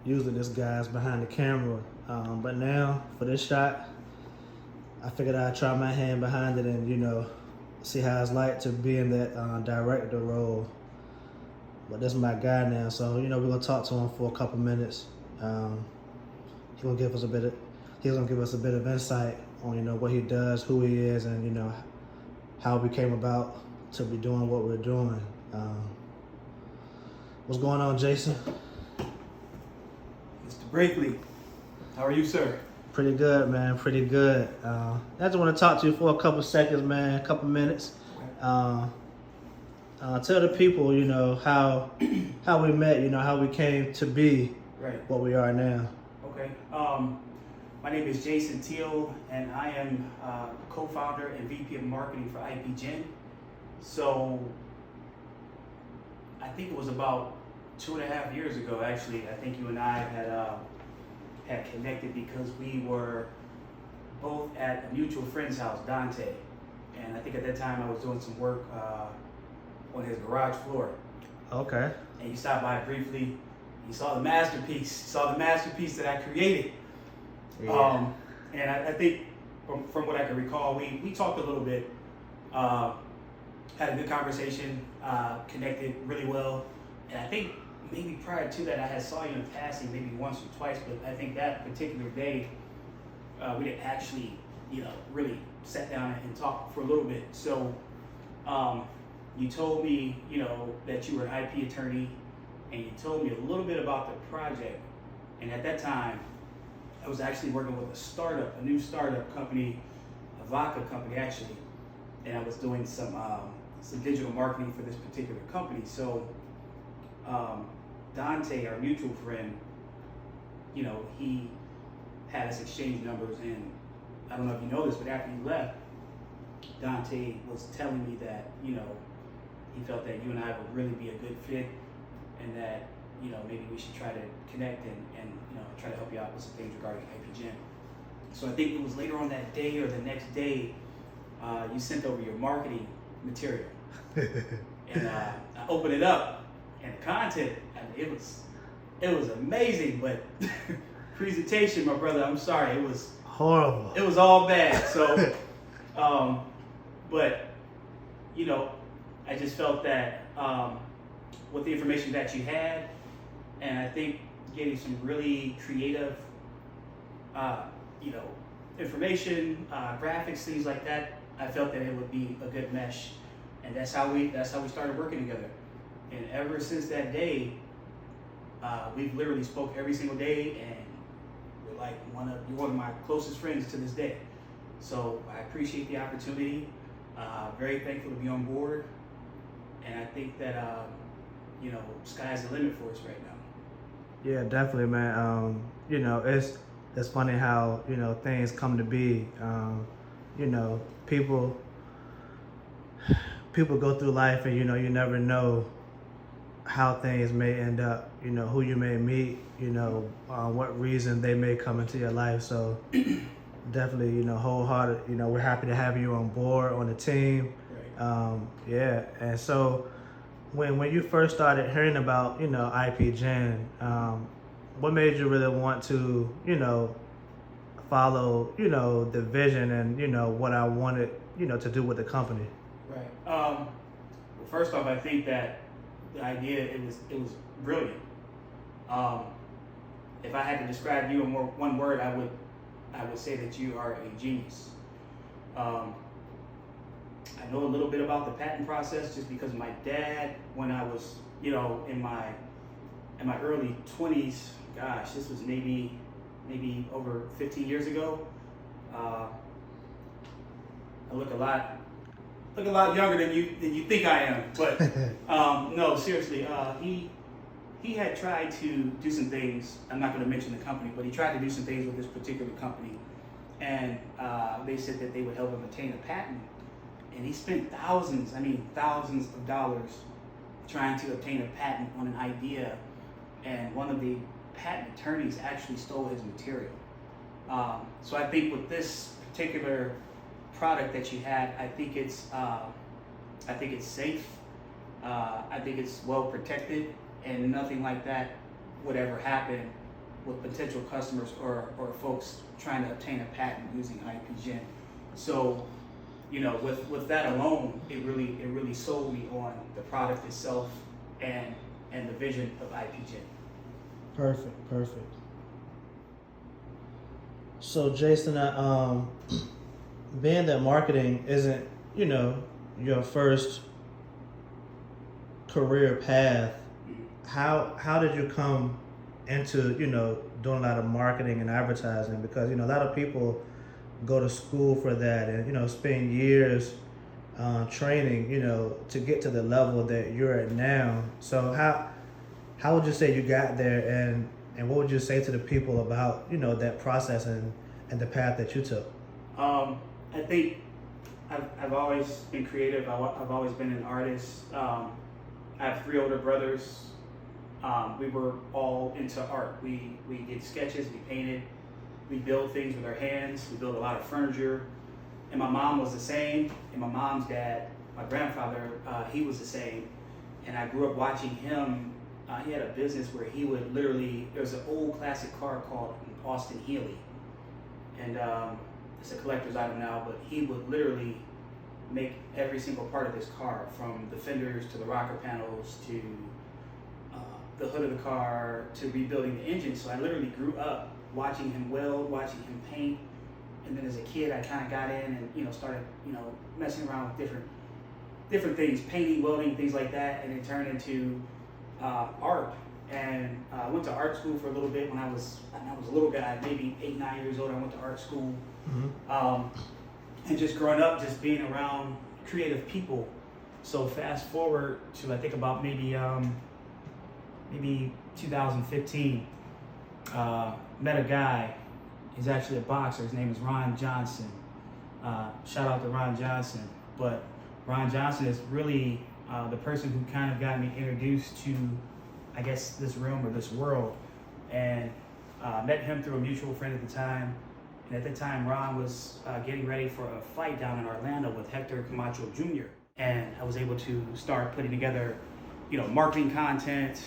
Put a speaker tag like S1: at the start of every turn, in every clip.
S1: Usually this guy's behind the camera, but now for this shot, I figured I'd try my hand behind it and, you know, see how it's like to be in that director role. But this is my guy now, so, you know, we're gonna talk to him for a couple minutes. He's gonna give us a bit of insight on, you know, what he does, who he is, and, you know, how we came about to be doing what we're doing. What's going on, Jason?
S2: Mr. Brinkley, how are you, sir?
S1: Pretty good, man, pretty good. I just want to talk to you for a couple seconds, man, a couple minutes. Tell the people, you know, how we met, you know, how we came to be what we are now.
S2: Okay. My name is Jason Teal, and I am co-founder and VP of marketing for IPGen. So I think it was about 2.5 years ago, actually. I think you and I had connected because we were both at a mutual friend's house, Dante. And I think at that time I was doing some work on his garage floor.
S1: Okay.
S2: And you stopped by briefly. You saw the masterpiece. That I created.
S1: Yeah.
S2: And I think from what I can recall, we talked a little bit, had a good conversation, connected really well. And I think maybe prior to that, I had saw you in passing maybe once or twice, but I think that particular day, we didn't actually, you know, really sat down and talk for a little bit. So you told me, you know, that you were an IP attorney, and you told me a little bit about the project. And at that time, I was actually working with a new startup company, a vodka company actually, and I was doing some digital marketing for this particular company. So Dante, our mutual friend, you know, he had us exchange numbers, and I don't know if you know this, but after you left, Dante was telling me that, you know, he felt that you and I would really be a good fit, and that, you know, maybe we should try to connect and you know, try to help you out with some things regarding IPGen. So I think it was later on that day or the next day, you sent over your marketing material, And I opened it up, and the content, I mean, it was amazing, but presentation, my brother, I'm sorry, it was
S1: horrible.
S2: It was all bad. So, but you know, I just felt that with the information that you had, and I think getting some really creative, you know, information, graphics, things like that, I felt that it would be a good mesh, and that's how we started working together. And ever since that day, we've literally spoke every single day, and we're like you're one of my closest friends to this day. So I appreciate the opportunity. Very thankful to be on board, and I think that you know, sky's the limit for us right now.
S1: Yeah, definitely, man. You know, it's funny how, you know, things come to be. You know, people go through life, and you know, you never know how things may end up. You know, who you may meet. You know, what reason they may come into your life. So definitely, you know, wholehearted. You know, we're happy to have you on board on the team.
S2: Right.
S1: Yeah, and so when you first started hearing about, you know, IPGen, what made you really want to, you know, follow, you know, the vision and, you know, what I wanted, you know, to do with the company?
S2: Right. Well, first off, I think that the idea, it was brilliant. If I had to describe you in one word, I would say that you are a genius. I know a little bit about the patent process just because my dad, when I was, you know, in my early 20s, gosh, this was maybe over 15 years ago. I look a lot younger than you think I am, but no, seriously, he had tried to do some things. I'm not going to mention the company, but he tried to do some things with this particular company, and they said that they would help him obtain a patent. And he spent thousands of dollars trying to obtain a patent on an idea, and one of the patent attorneys actually stole his material. So I think with this particular product that you had, I think it's safe. I think it's well protected, and nothing like that would ever happen with potential customers or folks trying to obtain a patent using IPGen. So, you know, with that alone, it really sold me on the product itself and the vision of IPGen.
S1: Perfect. So Jason, being that marketing isn't, you know, your first career path, how did you come into, you know, doing a lot of marketing and advertising? Because, you know, a lot of people go to school for that and, you know, spend years training, you know, to get to the level that you're at now. So how would you say you got there, and what would you say to the people about, you know, that process and the path that you took?
S2: I think I've always been creative. I've always been an artist. I have 3 older brothers. We were all into art. We did sketches, we painted, we built things with our hands, we built a lot of furniture. And my mom was the same, and my mom's dad, my grandfather, he was the same. And I grew up watching him. He had a business where he would literally, there's an old classic car called Austin Healey. And it's a collector's item now, but he would literally make every single part of this car, from the fenders to the rocker panels to the hood of the car to rebuilding the engine. So I literally grew up watching him weld, watching him paint. And then as a kid, I kind of got in and, you know, started, you know, messing around with different things, painting, welding, things like that. And it turned into art. And I went to art school for a little bit when I was a little guy, maybe 8, 9 years old. I went to art school. Mm-hmm. And just growing up, just being around creative people. So fast forward to, I think about maybe 2015, met a guy. He's actually a boxer. His name is Ron Johnson. Shout out to Ron Johnson. But Ron Johnson is really the person who kind of got me introduced to, I guess, this realm or this world. And met him through a mutual friend at the time. And at the time, Ron was getting ready for a fight down in Orlando with Hector Camacho Jr. and I was able to start putting together, marketing content.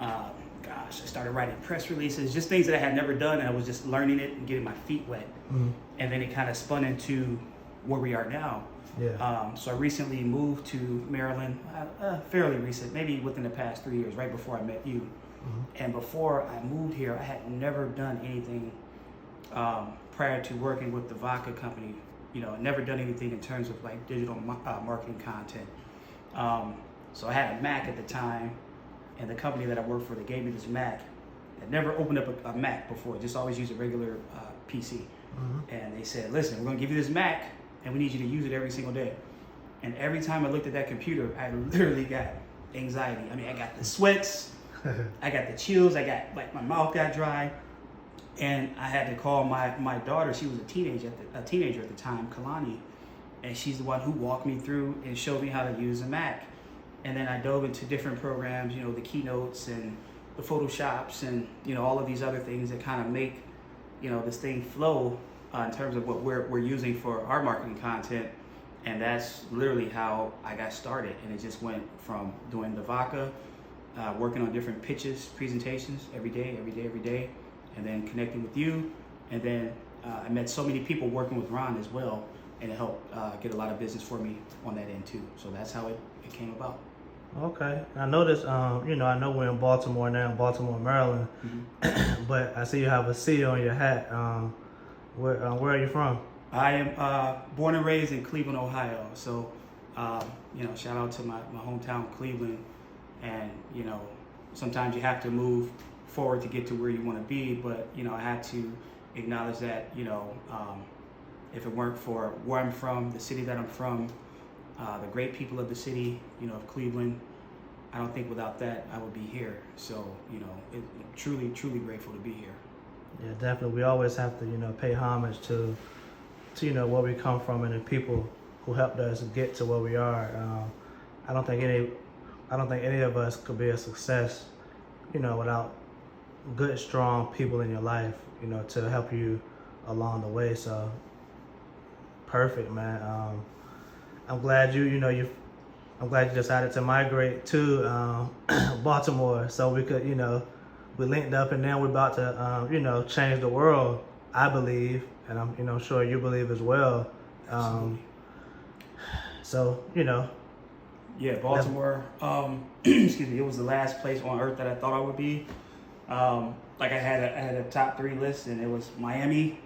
S2: I started writing press releases, just things that I had never done, and I was just learning it and getting my feet wet.
S1: Mm-hmm.
S2: And then it kind of spun into where we are now.
S1: Yeah.
S2: So I recently moved to Maryland, fairly recent, maybe within the past 3 years, right before I met you.
S1: Mm-hmm.
S2: And before I moved here, I had never done anything prior to working with the vodka company. Never done anything in terms of like digital marketing content. So I had a Mac at the time, and the company that I worked for, they gave me this Mac. I'd never opened up a Mac before, just always used a regular PC.
S1: Mm-hmm.
S2: And they said, listen, we're gonna give you this Mac, and we need you to use it every single day. And every time I looked at that computer, I literally got anxiety. I mean, I got the sweats, I got the chills, I got, like, my mouth got dry. And I had to call my daughter. She was a teenager at the time, Kalani. And she's the one who walked me through and showed me how to use a Mac. And then I dove into different programs, the keynotes and the Photoshops and, all of these other things that kind of make, this thing flow in terms of what we're using for our marketing content. And that's literally how I got started. And it just went from doing the vodka, working on different pitches, presentations every day, and then connecting with you. And then I met so many people working with Ron as well, and it helped get a lot of business for me on that end too. So that's how it came about.
S1: Okay. I noticed, I know we're in Baltimore now, Baltimore, Maryland, mm-hmm. But I see you have a C on your hat. Where are you from?
S2: I am born and raised in Cleveland, Ohio. So, shout out to my hometown, Cleveland. And, sometimes you have to move forward to get to where you want to be. But, I had to acknowledge that, if it weren't for where I'm from, the city that I'm from, the great people of the city, of Cleveland, I don't think without that I would be here. So, truly, truly grateful to be here.
S1: Yeah, definitely. We always have to, pay homage to where we come from and the people who helped us get to where we are. I don't think any of us could be a success, without good, strong people in your life, to help you along the way. So, perfect, man. I'm glad I'm glad you decided to migrate to Baltimore, so we could, we linked up, and now we're about to, change the world, I believe, and I'm, sure you believe as well. So,
S2: Yeah, Baltimore. Excuse me. It was the last place on earth that I thought I would be. Like I had a top 3 list, and it was Miami,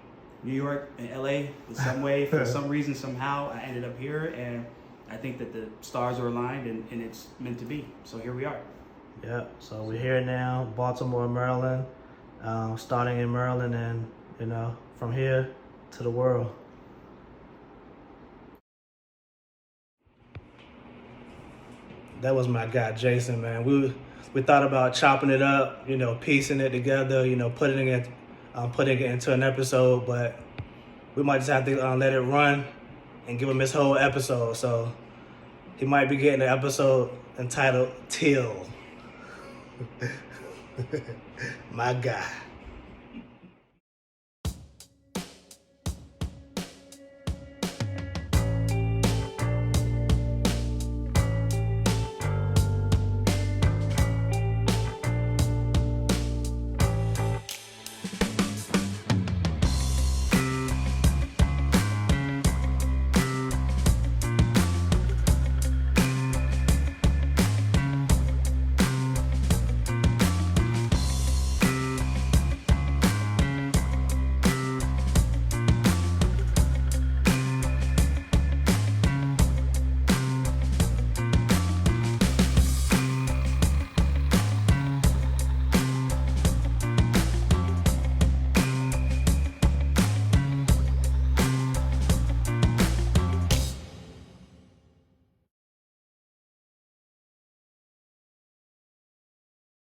S2: New York, and LA. In some way, for some reason, somehow, I ended up here, and I think that the stars are aligned, and it's meant to be. So here we are.
S1: Yeah. So we're here now, Baltimore, Maryland. Starting in Maryland, and from here to the world. That was my guy, Jason, man. We thought about chopping it up, piecing it together, putting it into an episode, but we might just have to let it run and give him his whole episode. So he might be getting an episode entitled Teal. My guy.